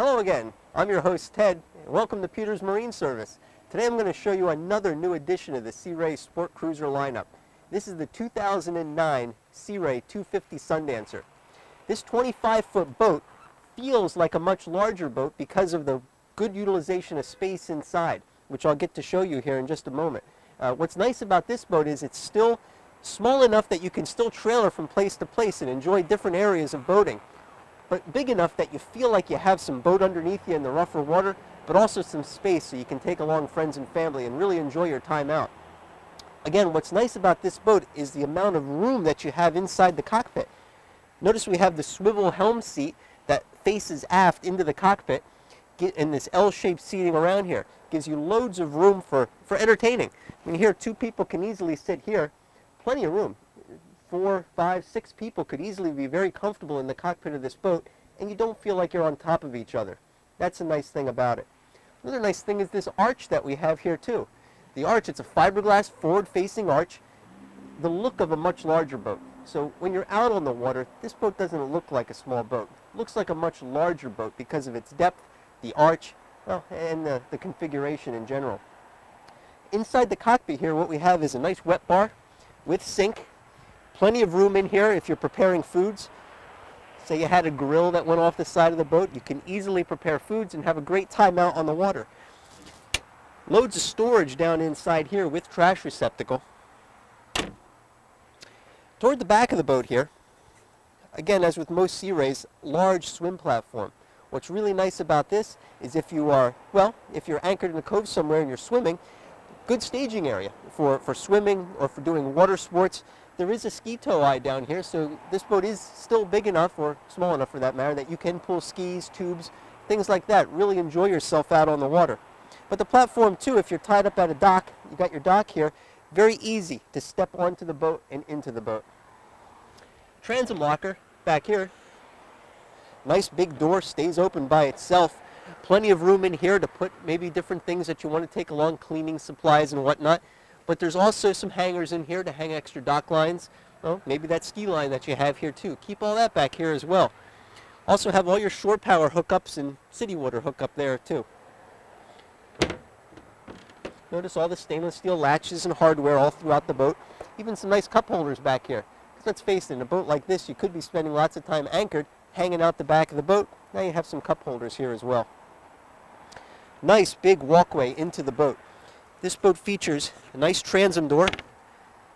Hello again, I'm your host Ted, and welcome to Peter's Marine Service. Today I'm going to show you another new edition of the Sea Ray Sport Cruiser lineup. This is the 2009 Sea Ray 250 Sundancer. This 25-foot boat feels like a much larger boat because of the good utilization of space inside, which I'll get to show you here in just a moment. What's nice about this boat is it's still small enough that you can still trailer from place to place and enjoy different areas of boating, but big enough that you feel like you have some boat underneath you in the rougher water, but also some space so you can take along friends and family and really enjoy your time out. Again, what's nice about this boat is the amount of room that you have inside the cockpit. Notice we have the swivel helm seat that faces aft into the cockpit, and this L-shaped seating around here gives you loads of room for entertaining. I mean, here 2 people can easily sit here, plenty of room. 4, 5, 6 people could easily be very comfortable in the cockpit of this boat, and you don't feel like you're on top of each other. That's a nice thing about it. Another nice thing is this arch that we have here too. The arch, it's a fiberglass forward-facing arch, the look of a much larger boat. So when you're out on the water, this boat doesn't look like a small boat. It looks like a much larger boat because of its depth, the arch, well, and the configuration in general. Inside the cockpit here, what we have is a nice wet bar with sink. Plenty of room in here if you're preparing foods. Say you had a grill that went off the side of the boat, you can easily prepare foods and have a great time out on the water. Loads of storage down inside here with trash receptacle. Toward the back of the boat here, again, as with most Sea Rays, large swim platform. What's really nice about this is if you're anchored in a cove somewhere and you're swimming, good staging area for swimming or for doing water sports. There is a ski tow eye down here, so this boat is still big enough, or small enough for that matter, that you can pull skis, tubes, things like that. Really enjoy yourself out on the water. But the platform too, if you're tied up at a dock, you got your dock here, very easy to step onto the boat and into the boat. Transom locker back here. Nice big door, stays open by itself. Plenty of room in here to put maybe different things that you want to take along, cleaning supplies and whatnot. But there's also some hangers in here to hang extra dock lines. Well, maybe that ski line that you have here too. Keep all that back here as well. Also have all your shore power hookups and city water hookup there too. Notice all the stainless steel latches and hardware all throughout the boat. Even some nice cup holders back here. Because let's face it, in a boat like this, you could be spending lots of time anchored, hanging out the back of the boat. Now you have some cup holders here as well. Nice big walkway into the boat. This boat features a nice transom door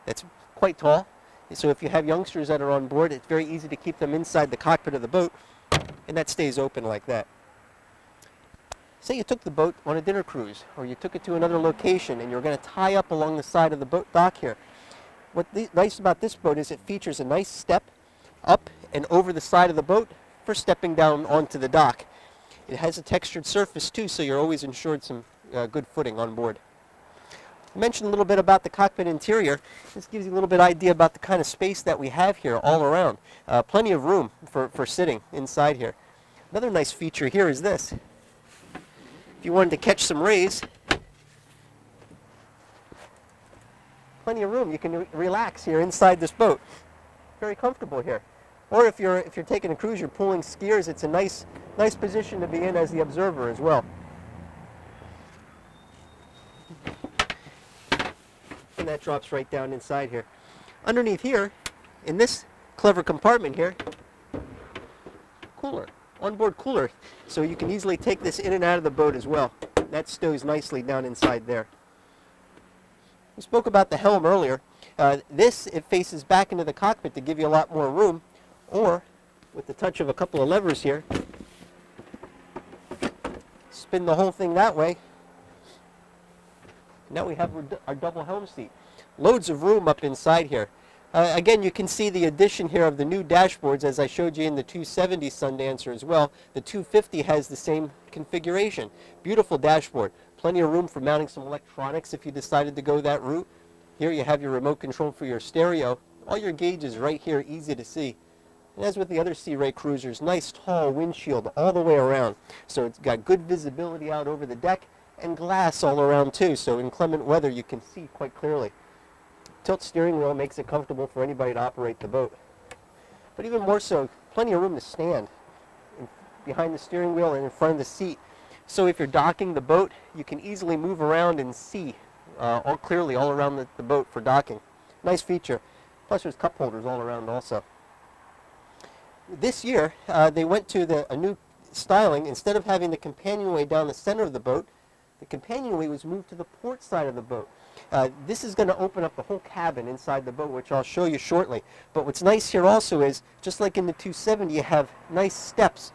that's quite tall. So if you have youngsters that are on board, it's very easy to keep them inside the cockpit of the boat, and that stays open like that. Say you took the boat on a dinner cruise, or you took it to another location and you're going to tie up along the side of the boat dock here. What's nice about this boat is it features a nice step up and over the side of the boat for stepping down onto the dock. It has a textured surface too, so you're always ensured some good footing on board. I mentioned a little bit about the cockpit interior. This gives you a little bit idea about the kind of space that we have here all around. Plenty of room for sitting inside here. Another nice feature here is this. If you wanted to catch some rays, plenty of room. You can relax here inside this boat. Very comfortable here. Or if you're taking a cruise, you're pulling skiers, it's a nice position to be in as the observer as well. And that drops right down inside here. Underneath here, in this clever compartment here, cooler, onboard cooler. So you can easily take this in and out of the boat as well. That stows nicely down inside there. We spoke about the helm earlier. It faces back into the cockpit to give you a lot more room, or with the touch of a couple of levers here, spin the whole thing that way. Now we have our double helm seat. Loads of room up inside here. Again, you can see the addition here of the new dashboards as I showed you in the 270 Sundancer as well. The 250 has the same configuration. Beautiful dashboard. Plenty of room for mounting some electronics if you decided to go that route. Here you have your remote control for your stereo. All your gauges right here, easy to see. And as with the other Sea Ray cruisers, nice tall windshield all the way around. So it's got good visibility out over the deck, and glass all around too, so in inclement weather you can see quite clearly. Tilt steering wheel makes it comfortable for anybody to operate the boat. But even more so, plenty of room to stand. behind the steering wheel and in front of the seat. So if you're docking the boat, you can easily move around and see all clearly all around the boat for docking. Nice feature. Plus there's cup holders all around also. This year, they went to a new styling. Instead of having the companionway down the center of the boat, the companionway was moved to the port side of the boat. This is going to open up the whole cabin inside the boat, which I'll show you shortly. But what's nice here also is, just like in the 270, you have nice steps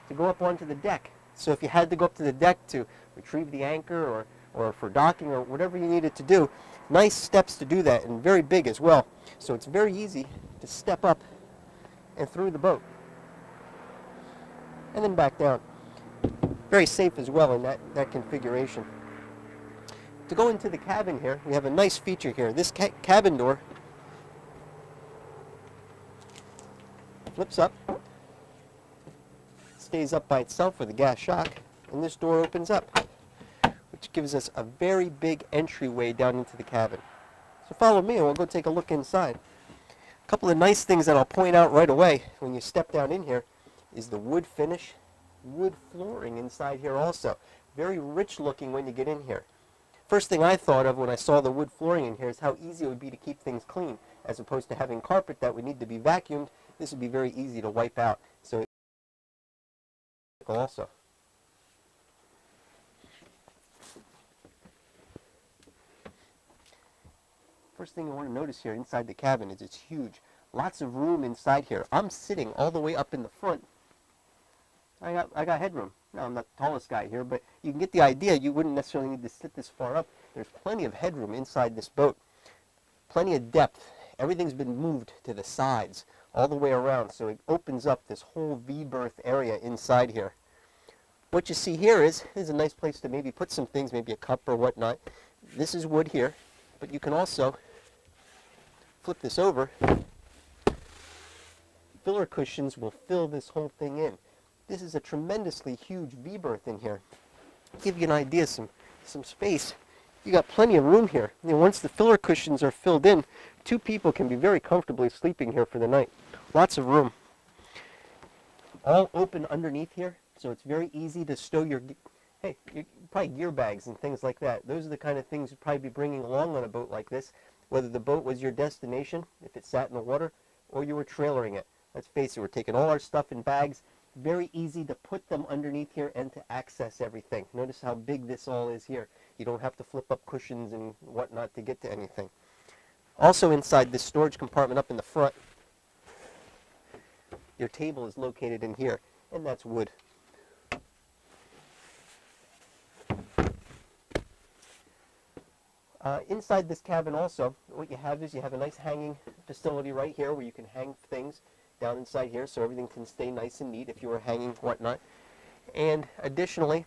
to go up onto the deck. So if you had to go up to the deck to retrieve the anchor or for docking or whatever you needed to do, nice steps to do that, and very big as well. So it's very easy to step up and through the boat. And then back down. Very safe as well in that configuration. To go into the cabin here, we have a nice feature here. This cabin door flips up, stays up by itself with a gas shock, and this door opens up, which gives us a very big entryway down into the cabin. So follow me and we'll go take a look inside. A couple of nice things that I'll point out right away when you step down in here is the wood finish, wood flooring inside here also. Very rich looking when you get in here. First thing I thought of when I saw the wood flooring in here is how easy it would be to keep things clean. As opposed to having carpet that would need to be vacuumed, this would be very easy to wipe out. So also. First thing I want to notice here inside the cabin is it's huge. Lots of room inside here. I'm sitting all the way up in the front. I got headroom. Now, I'm not the tallest guy here, but you can get the idea. You wouldn't necessarily need to sit this far up. There's plenty of headroom inside this boat. Plenty of depth. Everything's been moved to the sides all the way around, so it opens up this whole V-berth area inside here. What you see here is a nice place to maybe put some things, maybe a cup or whatnot. This is wood here, but you can also flip this over. Filler cushions will fill this whole thing in. This is a tremendously huge V-berth in here. Give you an idea, some space. You got plenty of room here. You know, once the filler cushions are filled in, two people can be very comfortably sleeping here for the night. Lots of room. All open underneath here, so it's very easy to stow your probably gear bags and things like that. Those are the kind of things you'd probably be bringing along on a boat like this, whether the boat was your destination, if it sat in the water, or you were trailering it. Let's face it, we're taking all our stuff in bags. Very easy to put them underneath here and to access everything. Notice how big this all is here. You don't have to flip up cushions and whatnot to get to anything. Also inside this storage compartment up in the front, your table is located in here, and that's wood. Inside this cabin also, what you have is you have a nice hanging facility right here where you can hang things down inside here so everything can stay nice and neat if you were hanging whatnot. And additionally,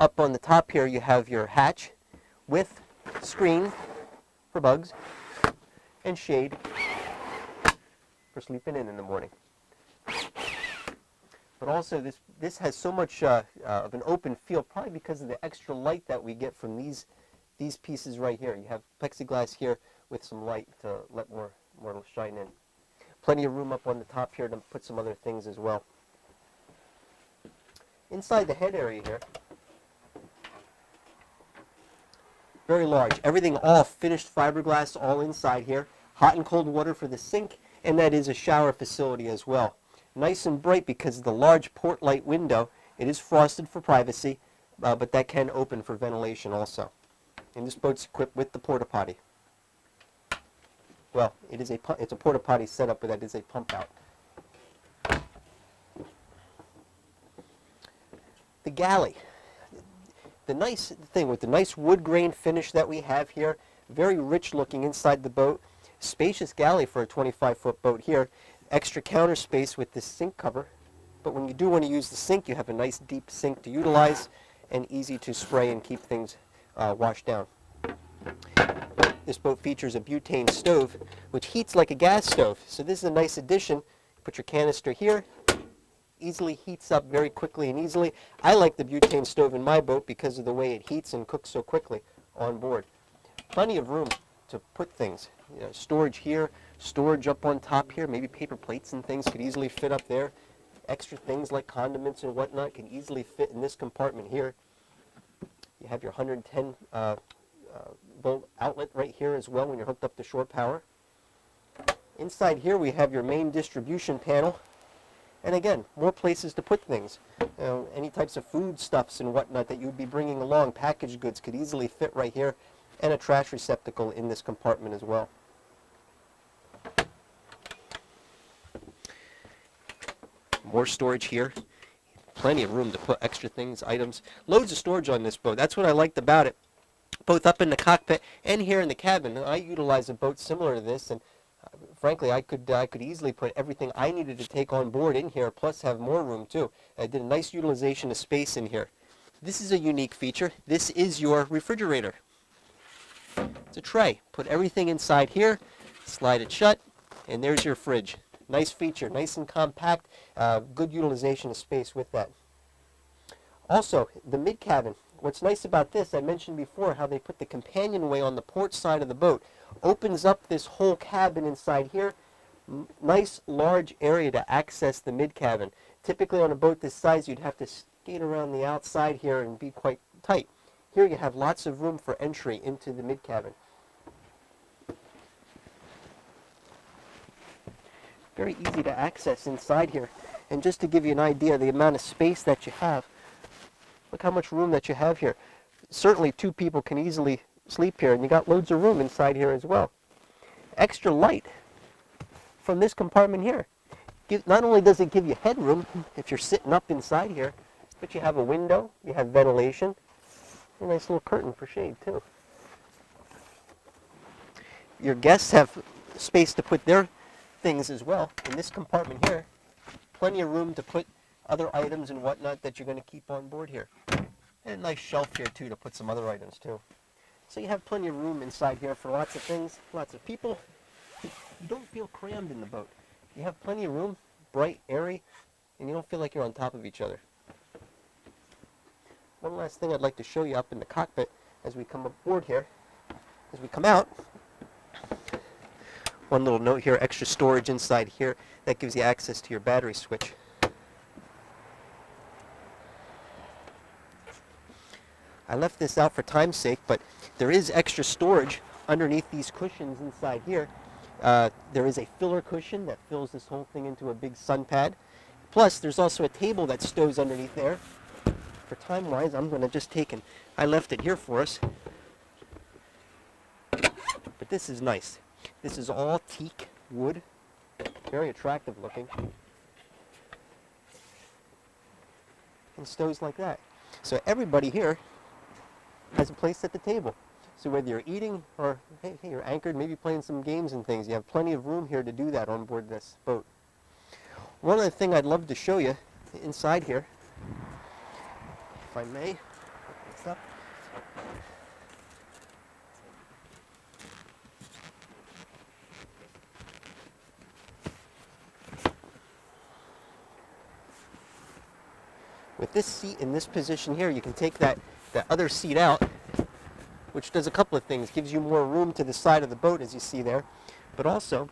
up on the top here you have your hatch with screen for bugs and shade for sleeping in the morning. But also this has so much of an open feel, probably because of the extra light that we get from these pieces right here. You have plexiglass here with some light to let more shine in. Plenty of room up on the top here to put some other things as well. Inside the head area here, very large. Everything all finished fiberglass all inside here. Hot and cold water for the sink, and that is a shower facility as well. Nice and bright because of the large port light window. It is frosted for privacy, but that can open for ventilation also. And this boat's equipped with the porta potty. Well, it's a porta potty setup, but that is a pump out. The galley. The nice thing with the nice wood grain finish that we have here, very rich looking inside the boat. Spacious galley for a 25-foot boat here. Extra counter space with this sink cover. But when you do want to use the sink, you have a nice deep sink to utilize and easy to spray and keep things washed down. This boat features a butane stove, which heats like a gas stove. So this is a nice addition. Put your canister here. Easily heats up very quickly and easily. I like the butane stove in my boat because of the way it heats and cooks so quickly on board. Plenty of room to put things. You know, storage here, storage up on top here. Maybe paper plates and things could easily fit up there. extra things like condiments and whatnot can easily fit in this compartment here. You have your 110 volt outlet right here as well when you're hooked up to shore power. Inside here we have your main distribution panel. And again, more places to put things. Any types of foodstuffs and whatnot that you'd be bringing along, packaged goods, could easily fit right here, and a trash receptacle in this compartment as well. More storage here. Plenty of room to put extra things, items. Loads of storage on this boat. That's what I liked about it. Both up in the cockpit and here in the cabin. I utilize a boat similar to this, and frankly, I could easily put everything I needed to take on board in here, plus have more room too. I did a nice utilization of space in here. This is a unique feature. This is your refrigerator. It's a tray. Put everything inside here, slide it shut, and there's your fridge. Nice feature, nice and compact, good utilization of space with that. Also, the mid-cabin. What's nice about this, I mentioned before how they put the companionway on the port side of the boat. Opens up this whole cabin inside here. Nice large area to access the mid-cabin. Typically on a boat this size you'd have to skate around the outside here and be quite tight. Here you have lots of room for entry into the mid-cabin. Very easy to access inside here. And just to give you an idea of the amount of space that you have, look how much room that you have here. Certainly 2 people can easily sleep here, and you got loads of room inside here as well. Extra light from this compartment here. Not only does it give you headroom if you're sitting up inside here, but you have a window, you have ventilation, a nice little curtain for shade too. Your guests have space to put their things as well. In this compartment here, plenty of room to put other items and whatnot that you're going to keep on board here. And a nice shelf here too to put some other items too. So you have plenty of room inside here for lots of things, lots of people. You don't feel crammed in the boat. You have plenty of room, bright, airy, and you don't feel like you're on top of each other. One last thing I'd like to show you up in the cockpit as we come aboard here. As we come out, one little note here, extra storage inside here. That gives you access to your battery switch. I left this out for time's sake, but there is extra storage underneath these cushions inside here. There is a filler cushion that fills this whole thing into a big sun pad. Plus, there's also a table that stows underneath there. For time-wise, I'm going to just take and I left it here for us. But this is nice. This is all teak wood. Very attractive looking. And stows like that. So everybody here has a place at the table. So whether you're eating or hey, you're anchored, maybe playing some games and things, you have plenty of room here to do that on board this boat. One other thing I'd love to show you inside here, if I may, what's up? With this seat in this position here, you can take that other seat out, which does a couple of things. Gives you more room to the side of the boat, as you see there, but also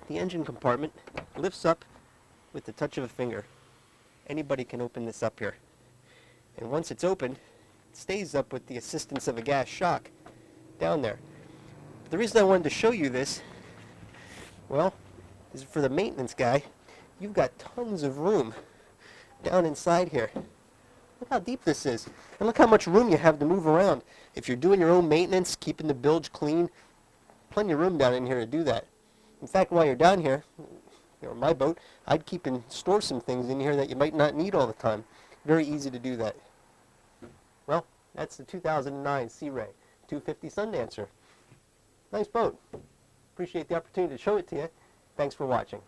the engine compartment lifts up with the touch of a finger. Anybody can open this up here. And once it's opened, it stays up with the assistance of a gas shock down there. But the reason I wanted to show you this, well, is for the maintenance guy. You've got tons of room down inside here. Look how deep this is. And look how much room you have to move around. If you're doing your own maintenance, keeping the bilge clean, plenty of room down in here to do that. In fact, while you're down here, or my boat, I'd keep and store some things in here that you might not need all the time. Very easy to do that. Well, that's the 2009 Sea Ray 250 Sundancer. Nice boat. Appreciate the opportunity to show it to you. Thanks for watching.